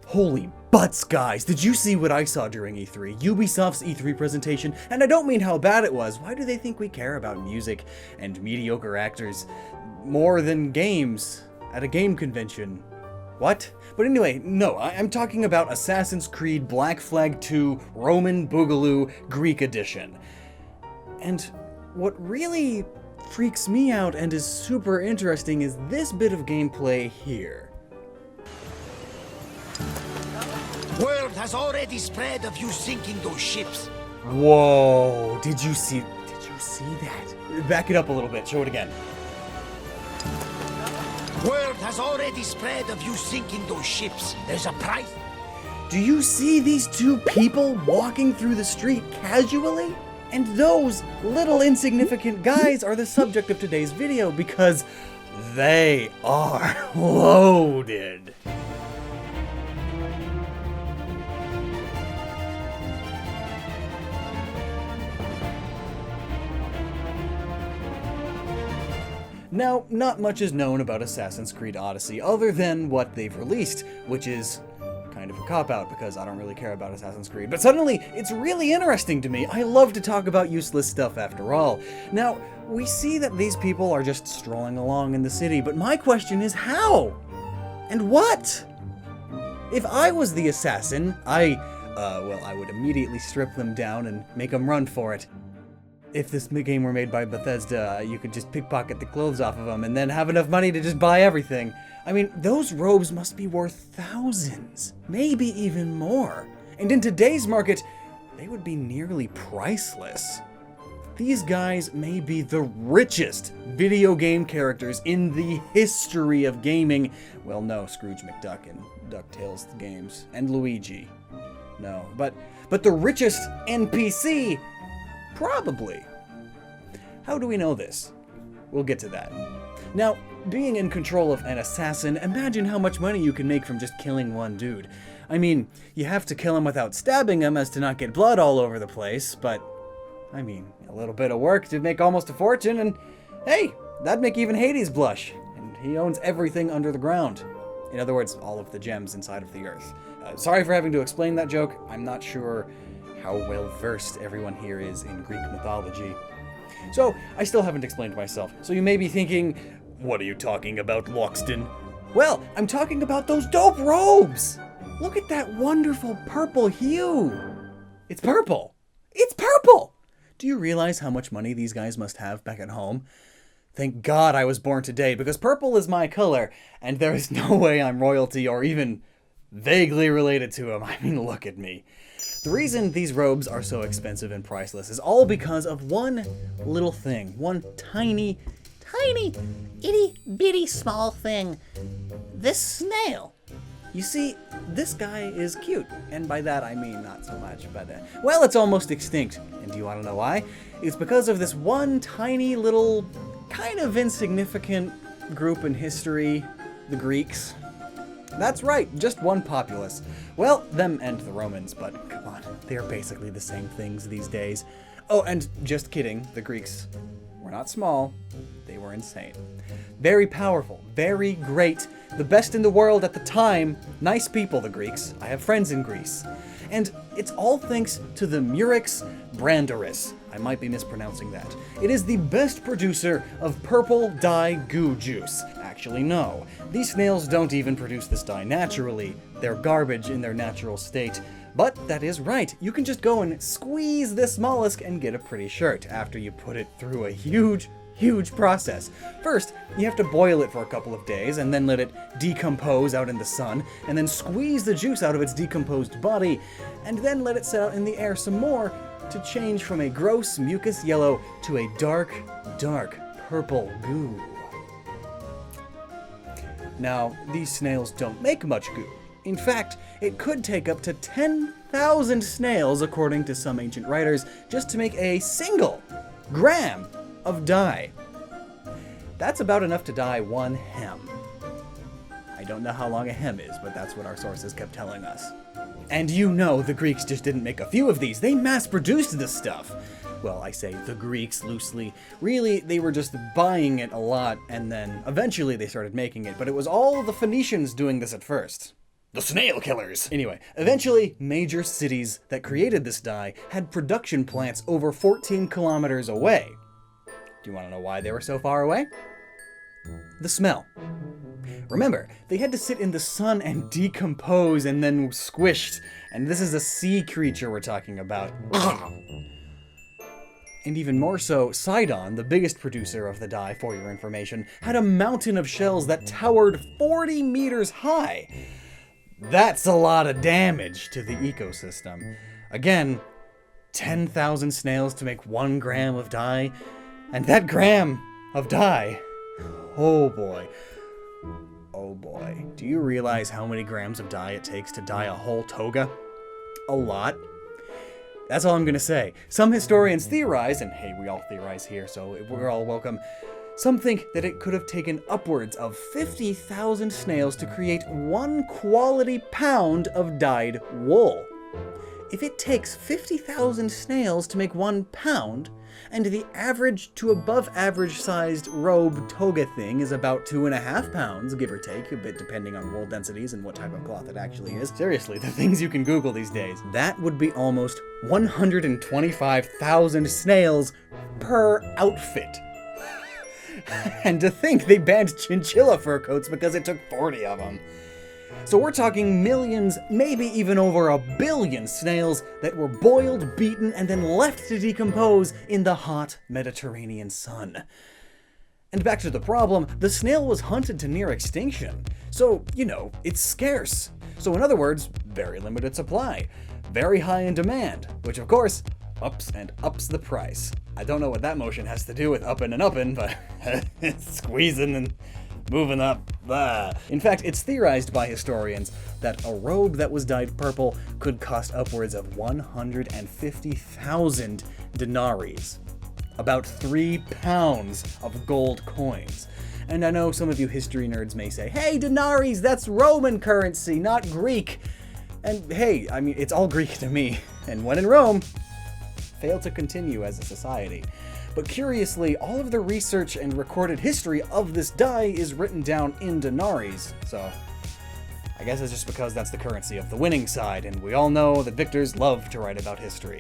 Holy butts, guys, did you see what I saw during E3? Ubisoft's E3 presentation, and I don't mean how bad it was. Why do they think we care about music and mediocre actors more than games at a game convention? What? But anyway, no, I'm talking about Assassin's Creed Black Flag 2 Roman Boogaloo Greek Edition. And what really freaks me out and is super interesting is this bit of gameplay here. Word has already spread of you sinking those ships. Whoa, did you see that? Back it up a little bit, show it again. Word has already spread of you sinking those ships. There's a price. Do you see these two people walking through the street casually? And those little insignificant guys are the subject of today's video because they are loaded. Now, not much is known about Assassin's Creed Odyssey other than what they've released, which is kind of a cop-out because I don't really care about Assassin's Creed. But suddenly, it's really interesting to me. I love to talk about useless stuff after all. Now, we see that these people are just strolling along in the city, but my question is how? And what? If I was the assassin, I would immediately strip them down and make them run for it. If this game were made by Bethesda, you could just pickpocket the clothes off of them and then have enough money to just buy everything. I mean, those robes must be worth thousands, maybe even more. And in today's market, they would be nearly priceless. These guys may be the richest video game characters in the history of gaming. Well, no, Scrooge McDuck and DuckTales games, and Luigi. No, but the richest NPC? Probably. How do we know this? We'll get to that. Now, being in control of an assassin, imagine how much money you can make from just killing one dude. I mean, you have to kill him without stabbing him as to not get blood all over the place, but, I mean, a little bit of work to make almost a fortune, and hey, that'd make even Hades blush, and he owns everything under the ground. In other words, all of the gems inside of the earth. Sorry for having to explain that joke. I'm not sure how well versed everyone here is in Greek mythology. So, I still haven't explained myself, so you may be thinking, what are you talking about, Loxton? Well, I'm talking about those dope robes! Look at that wonderful purple hue! It's purple! It's purple! Do you realize how much money these guys must have back at home? Thank God I was born today, because purple is my color, and there is no way I'm royalty or even vaguely related to him. I mean, look at me. The reason these robes are so expensive and priceless is all because of one little thing. One tiny, itty-bitty small thing. This snail. You see, this guy is cute, and by that I mean not so much, but, well, it's almost extinct. And do you want to know why? It's because of this one tiny little, kind of insignificant group in history, the Greeks. That's right, just one populace. Well, them and the Romans, but come on, they're basically the same things these days. Oh, and just kidding, the Greeks were not small, they were insane. Very powerful, very great, the best in the world at the time, nice people, the Greeks. I have friends in Greece. And it's all thanks to the Murex brandaris. I might be mispronouncing that. It is the best producer of purple dye goo juice. Actually, no. These snails don't even produce this dye naturally. They're garbage in their natural state. But that is right. You can just go and squeeze this mollusk and get a pretty shirt after you put it through a huge process. First, you have to boil it for a couple of days and then let it decompose out in the sun, and then squeeze the juice out of its decomposed body, and then let it sit out in the air some more to change from a gross mucus yellow to a dark purple goo. Now, these snails don't make much goo. In fact, it could take up to 10,000 snails, according to some ancient writers, just to make a single gram of dye. That's about enough to dye one hem. I don't know how long a hem is, but that's what our sources kept telling us. And you know the Greeks just didn't make a few of these, they mass-produced this stuff. Well, I say the Greeks loosely. Really, they were just buying it a lot, and then eventually they started making it, but it was all the Phoenicians doing this at first. The Snail Killers. Anyway, eventually, major cities that created this dye had production plants over 14 kilometers away. Do you want to know why they were so far away? The smell. Remember, they had to sit in the sun and decompose and then squished, and this is a sea creature we're talking about. And even more so, Sidon, the biggest producer of the dye, for your information, had a mountain of shells that towered 40 meters high. That's a lot of damage to the ecosystem. Again, 10,000 snails to make 1 gram of dye, and that gram of dye, oh boy. Oh boy. Do you realize how many grams of dye it takes to dye a whole toga? A lot. That's all I'm gonna say. Some historians theorize, and hey, we all theorize here, so we're all welcome. Some think that it could have taken upwards of 50,000 snails to create 1 quality pound of dyed wool. If it takes 50,000 snails to make 1 pound, and the average to above average sized robe toga thing is about 2.5 pounds, give or take, a bit depending on wool densities and what type of cloth it actually is. Seriously, the things you can Google these days. That would be almost 125,000 snails per outfit. And to think they banned chinchilla fur coats because it took 40 of them. So we're talking millions, maybe even over 1 billion snails that were boiled, beaten, and then left to decompose in the hot Mediterranean sun. And back to the problem, the snail was hunted to near extinction. So, you know, it's scarce. So in other words, very limited supply. Very high in demand, which of course, ups the price. I don't know what that motion has to do with uppin' and uppin', but squeezing and moving up. Blah. In fact, it's theorized by historians that a robe that was dyed purple could cost upwards of 150,000 denaries. About 3 pounds of gold coins. And I know some of you history nerds may say, hey, denaries, that's Roman currency, not Greek. And hey, I mean, it's all Greek to me. And when in Rome, failed to continue as a society. But curiously, all of the research and recorded history of this dye is written down in denaries, so I guess it's just because that's the currency of the winning side, and we all know that victors love to write about history.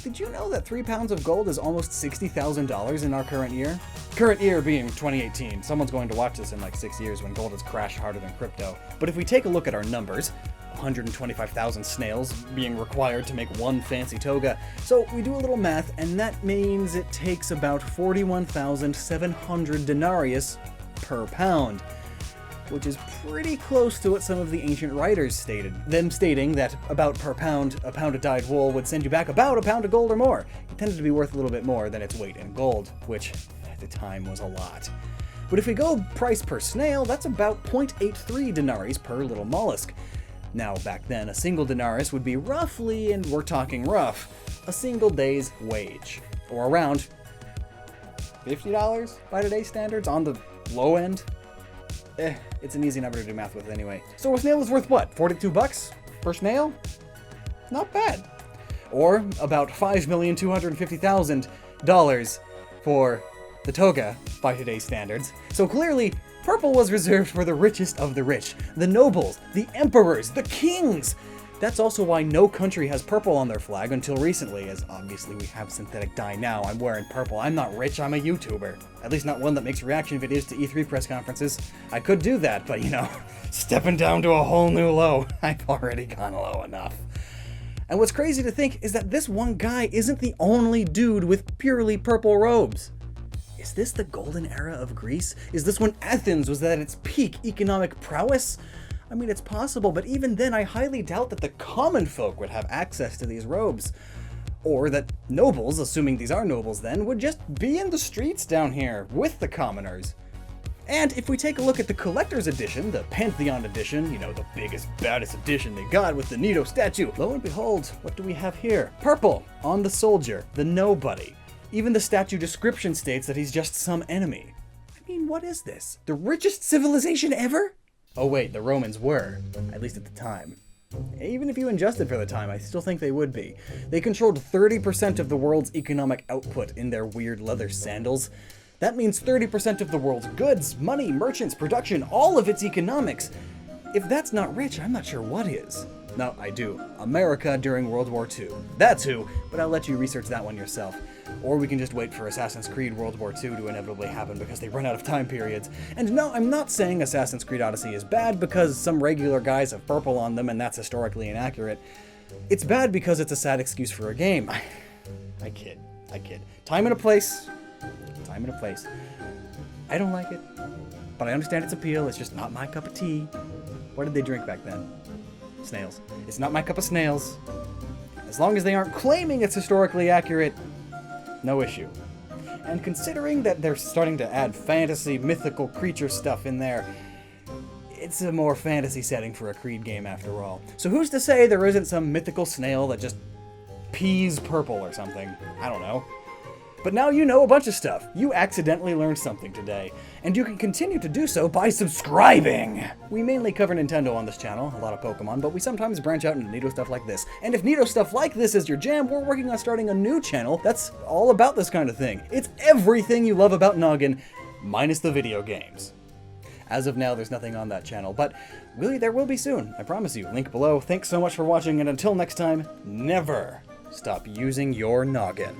Did you know that 3 pounds of gold is almost $60,000 in our current year? Current year being 2018. Someone's going to watch this in like 6 years when gold has crashed harder than crypto. But if we take a look at our numbers, 125,000 snails being required to make 1 fancy toga. So we do a little math, and that means it takes about 41,700 denarius per pound, which is pretty close to what some of the ancient writers stated. Them stating that about per pound, a pound of dyed wool would send you back about a pound of gold or more. It tended to be worth a little bit more than its weight in gold, which at the time was a lot. But if we go price per snail, that's about 0.83 denaries per little mollusk. Now, back then, a single denarius would be roughly, and we're talking rough, a single day's wage, or around $50 by today's standards on the low end. It's an easy number to do math with anyway. So a snail is worth what, 42 bucks per snail? Not bad. Or about $5,250,000 for the toga by today's standards. So clearly, purple was reserved for the richest of the rich, the nobles, the emperors, the kings. That's also why no country has purple on their flag until recently, as obviously we have synthetic dye now. I'm wearing purple. I'm not rich, I'm a YouTuber. At least not one that makes reaction videos to E3 press conferences. I could do that, but you know, stepping down to a whole new low. I've already gone low enough. And what's crazy to think is that this one guy isn't the only dude with purely purple robes. Is this the golden era of Greece? Is this when Athens was at its peak economic prowess? I mean, it's possible, but even then I highly doubt that the common folk would have access to these robes. Or that nobles, assuming these are nobles then, would just be in the streets down here with the commoners. And if we take a look at the collector's edition, the Pantheon edition, you know, the biggest, baddest edition they got with the Nito statue, lo and behold, what do we have here? Purple on the soldier, the nobody. Even the statue description states that he's just some enemy. I mean, what is this? The richest civilization ever? Oh wait, the Romans were, at least at the time. Even if you adjusted for the time, I still think they would be. They controlled 30% of the world's economic output in their weird leather sandals. That means 30% of the world's goods, money, merchants, production, all of its economics. If that's not rich, I'm not sure what is. No, I do. America during World War II. That's who, but I'll let you research that one yourself. Or we can just wait for Assassin's Creed World War II to inevitably happen because they run out of time periods. And no, I'm not saying Assassin's Creed Odyssey is bad because some regular guys have purple on them and that's historically inaccurate. It's bad because it's a sad excuse for a game. I kid. Time and a place. Time and a place. I don't like it, but I understand its appeal. It's just not my cup of tea. What did they drink back then? Snails. It's not my cup of snails. As long as they aren't claiming it's historically accurate, no issue. And considering that they're starting to add fantasy, mythical creature stuff in there, it's a more fantasy setting for a Creed game after all. So who's to say there isn't some mythical snail that just pees purple or something? I don't know. But now you know a bunch of stuff. You accidentally learned something today, and you can continue to do so by subscribing! We mainly cover Nintendo on this channel, a lot of Pokemon, but we sometimes branch out into neato stuff like this. And if neato stuff like this is your jam, we're working on starting a new channel that's all about this kind of thing. It's everything you love about Gnoggin, minus the video games. As of now, there's nothing on that channel, but really there will be soon, I promise you. Link below. Thanks so much for watching, and until next time, never stop using your noggin.